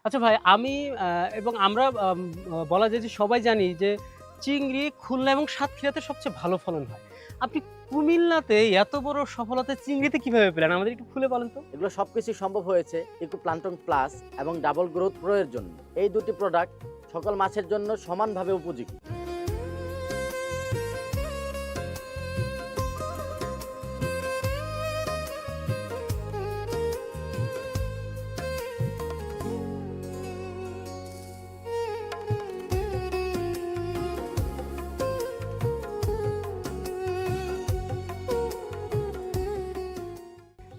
আচ্ছা ভাই, আমি এবং আমরা বলা যায় যে সবাই জানি যে চিংড়ি খুলনা এবং সাতক্ষীরাতে সবচেয়ে ভালো ফলন হয়। আপনি কুমিল্লাতে এত বড় সফলতা চিংড়িতে কিভাবে পেলেন? আমাদের একটু খুলে বলেন তো। এগুলো সবকিছু সম্ভব হয়েছে ইকোপ্লাঙ্কটন প্লাস এবং ডাবল গ্রোথ প্রো এর জন্য। এই দুটি প্রোডাক্ট সকল মাছের জন্য সমানভাবে উপযোগী।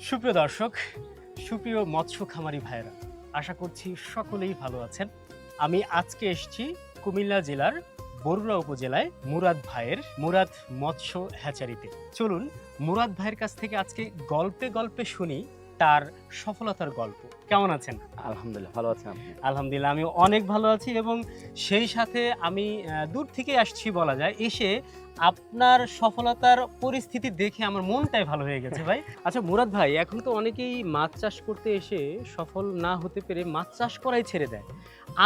সুপ্রিয় দর্শক, সুপ্রিয় মৎস্য খামারি ভাইয়েরা, আশা করছি সকলেই ভালো আছেন। আমি আজকে এসেছি কুমিল্লা জেলার বরুড়া উপজেলায় মুরাদ মৎস্য হ্যাচারিতে। চলুন মুরাদ ভাইয়ের কাছ থেকে আজকে গল্পে গল্পে শুনি তার সফলতার গল্প। কেমন আছেন? আলহামদুলিল্লাহ, ভালো আছেন আপনি? আলহামদুলিল্লাহ, আমি অনেক ভালো আছি এবং সেই সাথে আমি দূর থেকে আসছি বলা যায়। এসে আপনার সফলতার পরিস্থিতি দেখে আমার মনটাই ভালো হয়ে গেছে ভাই। আচ্ছা মুরাদ ভাই, এখন তো অনেকেই মাছ চাষ করতে এসে সফল না হতে পেরে মাছ চাষ করাই ছেড়ে দেয়।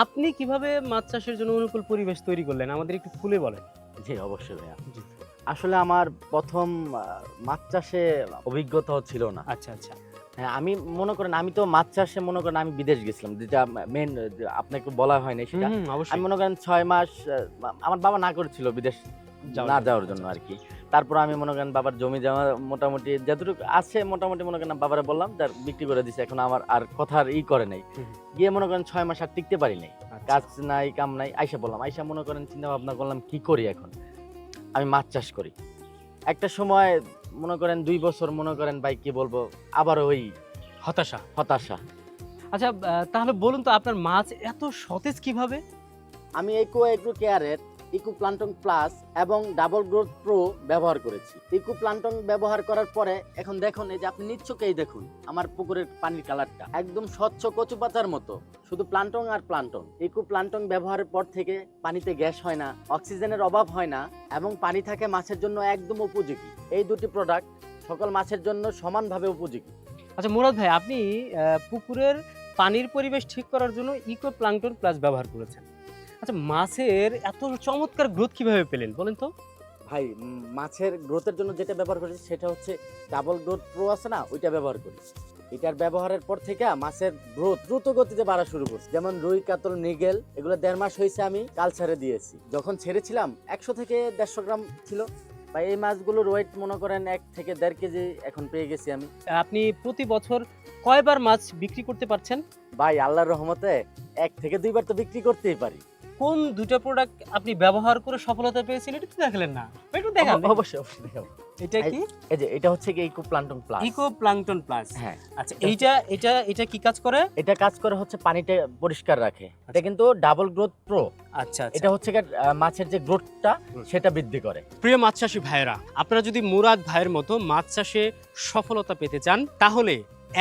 আপনি কিভাবে মাছ চাষের জন্য অনুকূল পরিবেশ তৈরি করলেন? আমাদের একটু খুলে বলেন। জি, অবশ্যই ভাইয়া। আসলে আমার প্রথম মাছ চাষে অভিজ্ঞতা ছিল না। আচ্ছা আচ্ছা। হ্যাঁ, আমি মনে করেন আমি তো মাছ চাষে মনে করেন আমি বিদেশ গেছিলাম, যেটা মেন আপনাকে বলা হয় না সেটা। অবশ্যই। আমি মনে করেন 6 মাস আমার বাবা না করেছিল বিদেশ না যাওয়ার জন্য আর কি। তারপর আমি মনে করেন বাবার জমি জমা মোটামুটি যতটুকু আছে মোটামুটি মনে করেন বাবারে বললাম, তার বিক্রি করে দিছে। এখন আমার আর কথার করে নাই। গিয়ে মনে করেন 6 মাস আর টিকতে পারি নাই। কাজ নাই, কাম নাই। আইসা বললাম, আইসা মনে করেন চিন্তা ভাবনা করলাম কি করি এখন। আমি মাছ চাষ করি। একটা সময় মনে করেন 2 বছর মনে করেন ভাই কি বলবো, আবার ওই হতাশা। আচ্ছা, তাহলে বলুন তো আপনার মাছ এত সতেজ কিভাবে? আমি এগ্রো কেয়ারের ইকোপ্লাঙ্কটন প্লাস এবং ডাবল গ্রোথ প্রো ব্যবহার করেছি। ইকোপ্লাঙ্কটন ব্যবহার করার পরে এখন দেখুন, এই যে আপনি নিচ্ছকেই দেখুন আমার পুকুরের পানির কালারটা একদম স্বচ্ছ কচু পাতার মতো, শুধু প্লান্টন আর প্লান্টন। ইকোপ্লাঙ্কটন ব্যবহারের পর থেকে পানিতে গ্যাস হয় না, অক্সিজেনের অভাব হয় না এবং পানি থাকে মাছের জন্য একদম উপযোগী। এই দুটি প্রোডাক্ট সকল মাছের জন্য সমানভাবে উপযোগী। আচ্ছা মুরাদ ভাই, আপনি পুকুরের পানির পরিবেশ ঠিক করার জন্য ইকোপ্লাঙ্কটন প্লাস ব্যবহার করেছেন। আচ্ছা, মাছের এত চমৎকার গ্রোথ কিভাবে পেলেন বলেন তো? ভাই, মাছের গ্রোথের জন্য যেটা ব্যবহার করেছি সেটা হচ্ছে ডাবল গ্রোথ প্রো আছে না, ওইটা ব্যবহার করি। এটার ব্যবহারের পর থেকে মাছের গ্রোথ দ্রুত গতিতে বাড়া শুরু করছে। যেমন রুই, কাতল, মৃগেল এগুলো 1.5 মাস হয়েছে আমি কালচারে দিয়েছি। যখন ছেড়েছিলাম 100 থেকে 150 গ্রাম ছিল। ভাই, এই মাছগুলোর ওয়েট মনে করেন 1 থেকে 1.5 কেজি এখন পেয়ে গেছি আমি। আপনি প্রতি বছর কয়বার মাছ বিক্রি করতে পারছেন? ভাই, আল্লাহর রহমতে 1 থেকে 2 বার তো বিক্রি করতেই পারি। কোন দুটো প্রোডাক্ট আপনি ব্যবহার করে সফলতা পেয়েছেন এটা তো দেখালেন না? একটু দেখান। অবশ্যই দেখাবো। এটা কি? এই যে এটা হচ্ছে কি ইকোপ্লাঙ্কটন প্লাস। ইকোপ্লাঙ্কটন প্লাস। হ্যাঁ। আচ্ছা, এটা কি কাজ করে? এটা কাজ করে হচ্ছে পানিটা পরিষ্কার রাখে। এটা কিন্তু ডাবল গ্রোথ প্রো। আচ্ছা, এটা হচ্ছে মাছের যে গ্রোথটা সেটা বৃদ্ধি করে। প্রিয় মাছ চাষী ভাইয়েরা, আপনারা যদি মুরাদ ভাইয়ের মতো মাছ চাষে সফলতা পেতে চান তাহলে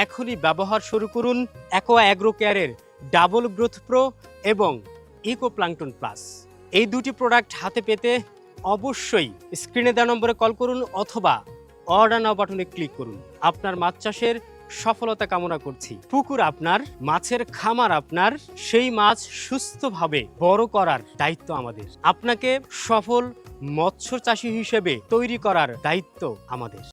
এখনই ব্যবহার শুরু করুন অ্যাকোয়া অ্যাগ্রো কেয়ারের ডাবল গ্রোথ প্রো এবং ইকোপ্লাঙ্কটন প্লাস। এই দুটি প্রোডাক্ট হাতে পেতে অবশ্যই স্ক্রিনে দেওয়া নম্বরে কল করুন অথবা অর্ডার নাও বাটনে ক্লিক করুন। আপনার মাছ চাষের সফলতা কামনা করছি। পুকুর আপনার, মাছের খামার আপনার, সেই মাছ সুস্থভাবে বড় করার দায়িত্ব আমাদের। আপনাকে সফল মৎস্য চাষী হিসেবে তৈরি করার দায়িত্ব আমাদের।